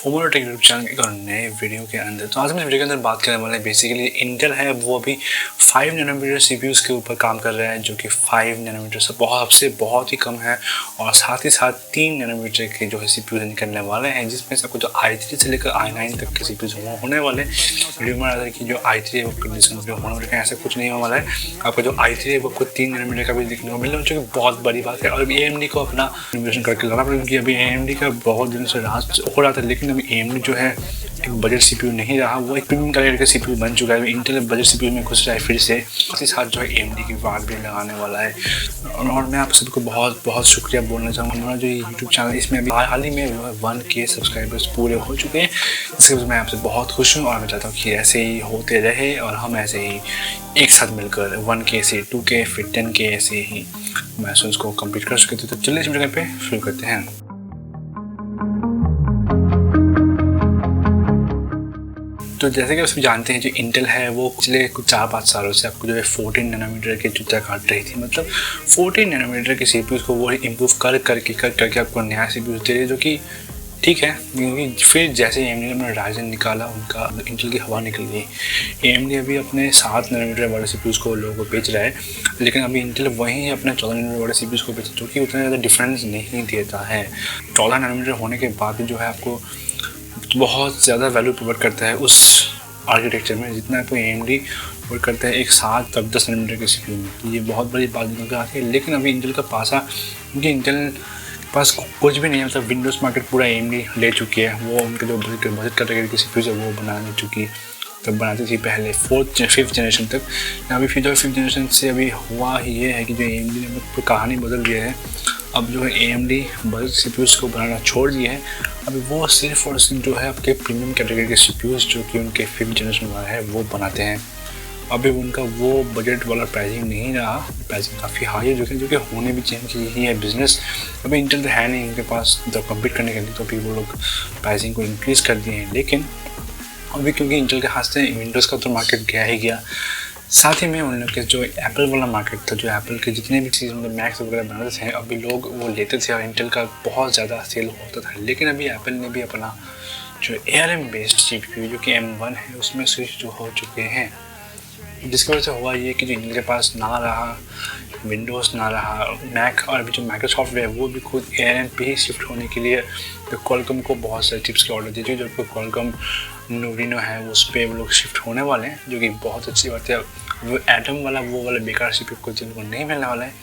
फोमोडो take YouTube channel के एक और नए वीडियो के अंदर। तो आज हम इस वीडियो के अंदर बात करने वाले हैं बेसिकली इंटेल है वो अभी 5 नैनोमीटर सीपीयूज के ऊपर काम कर रहा है, जो कि 5 नैनोमीटर से बहुत ही कम है। और साथ ही साथ 3 नैनोमीटर के जो है सीपीयूज निकलने वाले हैं, जिसमें से आपको जो i3 से लेकर i9 तक के सीपीयूज होने वाले। वीडियो में आता है कि जो i3 है वो कंडीशन होने वाले, ऐसा कुछ नहीं होने वाला है। आपका जो i3 है वो आपको 3 नैनोमीटर का भी देखने को मिल रहा है, जो कि बहुत बड़ी बात है। और अभी AMD को अपना इन्वेस्टमेंट करके लगा, क्योंकि अभी AMD का बहुत दिन से राज हो रहा था, लेकिन अभी AMD जो है एक बजट सीपीयू नहीं रहा, वो एक प्रीमियम कैटेगरी का सीपीयू बन चुका है। इंटेल बजट सीपीयू में घुस रहा है फिर से, साथ ही साथ जो है AMD की बात भी लगाने वाला है। और मैं आप सबको बहुत शुक्रिया बोलना चाहूँगा। हमारा जो यूट्यूब चैनल इसमें अभी हाल ही में 1K सब्सक्राइबर्स पूरे हो चुके हैं, इसके वजह मैं आपसे बहुत खुश हूँ। और मैं चाहता हूँ कि ऐसे ही होते रहे और हम ऐसे ही एक साथ मिलकर 1K से 2K फिर 10K ऐसे ही मैसेज को कंप्लीट कर सके। तो चलिए इस वीडियो पे शुरू करते हैं। तो जैसे कि आप सभी जानते हैं, जो इंटेल है वो पिछले कुछ 4-5 सालों से आपको जो है 14 नैनोमीटर के जूता काट रही थी। मतलब 14 नैनोमीटर के सीपीयूज को वो इम्प्रूव करके आपको नया सीपीयूज दे रही है, जो कि ठीक है। क्योंकि फिर जैसे AMD ने राइजन निकाला, उनका इंटेल की हवा निकल गई। AMD अभी अपने 7 नैनोमीटर वाले सीपीयूज को लोगों को बेच रहा है, लेकिन अभी इंटेल वहीं अपने 14 नैनोमीटर वाले सीपीयूज को बेच, जो कि उतना ज़्यादा डिफरेंस नहीं देता है। 14 नैनोमीटर होने के बाद जो है आपको बहुत ज़्यादा वैल्यू प्रोवाइड करता है उस आर्किटेक्चर में, जितना आपको AMD प्रोवाइड करता है एक 7 तक 10 नैनोमीटर के सीपीयू में। ये बहुत बड़ी बात निकल आती है। लेकिन अभी इंटेल का पासा, क्योंकि इंटेल के पास कुछ भी नहीं है, मतलब विंडोज़ मार्केट पूरा AMD ले चुकी है। वो उनके जो बजट कैटेगरी के सीपीयूज है वो बना चुकी, तब बनाती थी पहले 5th जनरेशन तक। अभी फिर जो 5th जनरेशन से अभी हुआ ही ये है कि जो AMD ने कहानी बदल दी है। अब जो है AMD बजट सीपीयूज को बनाना छोड़ दिए हैं। अभी वो सिर्फ और सिर्फ जो है आपके प्रीमियम कैटेगरी के सीपीयूज, जो कि उनके 5th जनरेशन वाला है, वो बनाते हैं। अभी उनका वो बजट वाला प्राइसिंग नहीं रहा, प्राइसिंग काफ़ी हाई है, जो कि होने भी चाहिए कि यही है बिज़नेस। अभी इंटेल तो है नहीं उनके पास जब कम्पीट करने के लिए, तो अभी वो लोग प्राइसिंग को इंक्रीज़ कर दिए हैं। लेकिन अभी क्योंकि इंटेल के हाथ से विंडोज़ का तो मार्केट गया ही गया, साथ ही में उन लोग के जो एप्पल वाला मार्केट था, जो एप्पल के जितने भी चीज़ मतलब मैक्स वगैरह बनाते थे, अभी लोग वो लेते थे और इंटेल का बहुत ज़्यादा सेल होता था। लेकिन अभी एप्पल ने भी अपना जो ARM बेस्ड CPU जो कि M1 है उसमें स्विच जो हो चुके हैं, जिसकी वजह से हुआ ये कि जो इंटेल के पास ना रहा विंडोज़, ना रहा मैक, और अभी जो माइक्रोसॉफ्ट है वो भी खुद ARM पे ही शिफ्ट होने के लिए क्वालकॉम को बहुत सारे चिप्स के ऑर्डर दीजिए। जो क्वालकॉम नोविनो है उस पर वो लोग शिफ्ट होने वाले हैं, जो कि बहुत अच्छी बात है। वो एटम वाला वो वाला बेकार सीपीयू को जिनको नहीं मिलने वाला है,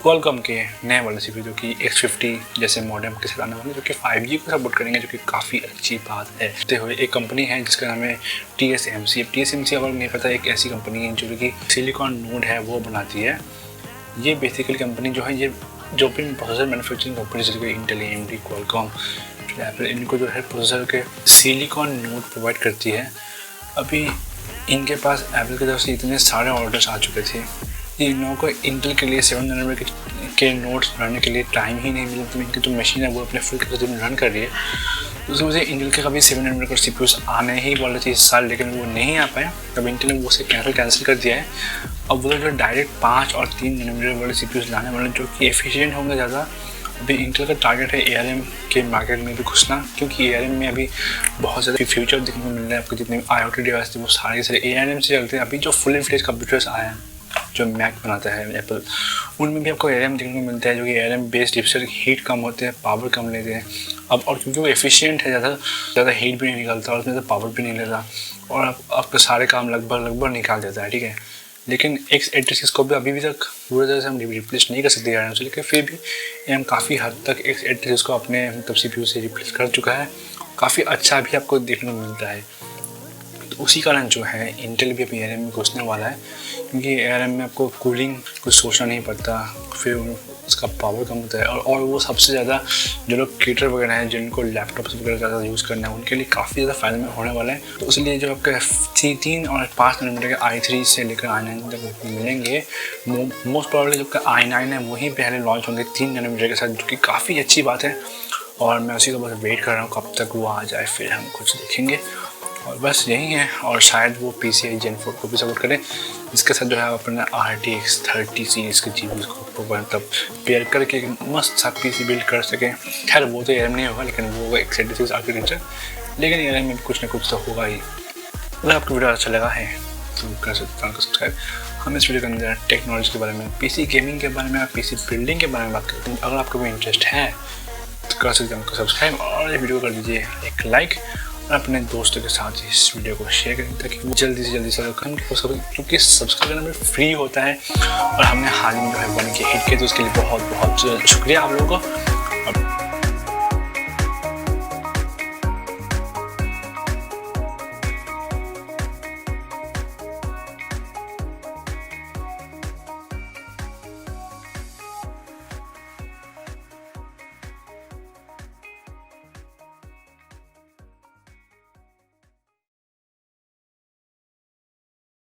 क्वालकॉम के नए वाले सीपीयू जो कि X50 जैसे मॉडेम के साथ आने वाले, जो कि 5G को सपोर्ट करेंगे, जो कि काफ़ी अच्छी बात है। देखते हुए एक कंपनी है जिसका नाम है TSMC। अगर नहीं पता, एक ऐसी कंपनी है जो कि सिलिकॉन नोड है वो बनाती है। ये बेसिकली कंपनी जो है, ये जो भी प्रोसेसर मैन्युफैक्चरिंग कंपनी जैसे इंटेल, AMD, क्वालकॉम, एप्पल, इनको जो है प्रोसेसर के सिलिकॉन नोड प्रोवाइड करती है। अभी इनके पास एप्पल की तरफ से इतने सारे ऑर्डर्स आ चुके थे, इन लोगों को इंटेल के लिए 7 नैनोमीटर के नोट्स बनाने के लिए टाइम ही नहीं मिला। तो इनकी जो मशीन है वो अपने फुल कैपेसिटी में रन कर रही है। तो उसकी वजह से इंटेल के कभी 7 नैनोमीटर का सीपीयूज आने ही वाले थे इस साल, लेकिन वो नहीं आ पाए। तब इंटेल ने वो उसे कैंसिल कर दिया है। अब वो जो डायरेक्ट 5 और 3 नैनोमीटर वाले सीपीयूज लाने वाले, जो कि एफिशिएंट होंगे ज़्यादा। अभी इंटेल का टारगेट है ARM के मार्केट में भी घुसना, क्योंकि ARM में अभी बहुत ज़्यादा फ्यूचर देखने को मिल रहा है। आपको जितने IoT डिवाइस थे वो सारे ARM से चलते हैं। अभी जो फुल फ्लेज कंप्यूटर्स आए हैं, जो मैक बनाता है एप्पल, उनमें भी आपको ARM देखने को मिलता है, जो कि ARM बेस्ड चिपसेट, हीट कम होते हैं, पावर कम लेते हैं। अब और क्योंकि वो एफिशिएंट है, ज़्यादा हीट भी नहीं निकलता और उसमें ज़्यादा पावर भी नहीं लेता, और आपके सारे काम लगभग निकाल देता है, ठीक है। लेकिन X86 को भी अभी तक पूरी तरह से हम रिप्लेस नहीं कर सकते ARM से, लेकिन फिर भी ARM काफ़ी हद तक X86 को अपने मतलब CPU से रिप्लेस कर चुका है। काफ़ी अच्छा भी आपको देखने को मिलता है। तो उसी कारण जो है इंटेल भी अभी ARM में घुसने वाला है, क्योंकि ARM में आपको कूलिंग कुछ सोचना नहीं पड़ता, फिर उसका पावर कम होता है। और वो सबसे ज़्यादा जो लोग क्रिएटर वगैरह हैं, जिनको लैपटॉप्स वगैरह ज़्यादा यूज़ करना है, उनके लिए काफ़ी ज़्यादा फ़ायदा में होने वाला है। तो इसलिए जो आपका 3 और 5 नैनोमीटर के i3 से लेकर i9 तक मिलेंगे, मोस्ट प्रॉब्लली जो आपका i9 है वही पहले लॉन्च होंगे 3 नैनोमीटर के साथ, जो कि काफ़ी अच्छी बात है। और मैं उसी का बस वेट कर रहा हूँ कब तक वो आ जाए, फिर हम कुछ देखेंगे। और बस यही है। और शायद वो PCI Gen 4 को भी सपोर्ट करें, इसके साथ जो है अपना RTX 30 सीरीज़ के GPUs को मतलब पेयर करके मस्त सा PC बिल्ड कर सकें। खैर वो तो ARM नहीं होगा, लेकिन वो x86 आर्किटेक्चर लेकिन यार में कुछ ना कुछ तो होगा ही। अगर आपको वीडियो अच्छा लगा है तो कर सकते चैनल को सब्सक्राइब। हम इस वीडियो के अंदर टेक्नोलॉजी के बारे में, पीसी गेमिंग के बारे में, पीसी बिल्डिंग के बारे में बात करते हैं। अगर आपको भी इंटरेस्ट है तो कर सकते चैनल को सब्सक्राइब और ये वीडियो कर दीजिए एक लाइक और अपने दोस्तों के साथ इस वीडियो को शेयर करें ताकि वो जल्दी से जल्दी क्योंकि सब्सक्राइब करना भी फ्री होता है। और हमने हाल ही में जो है 1K हिट किया तो उसके लिए बहुत बहुत शुक्रिया आप लोगों को।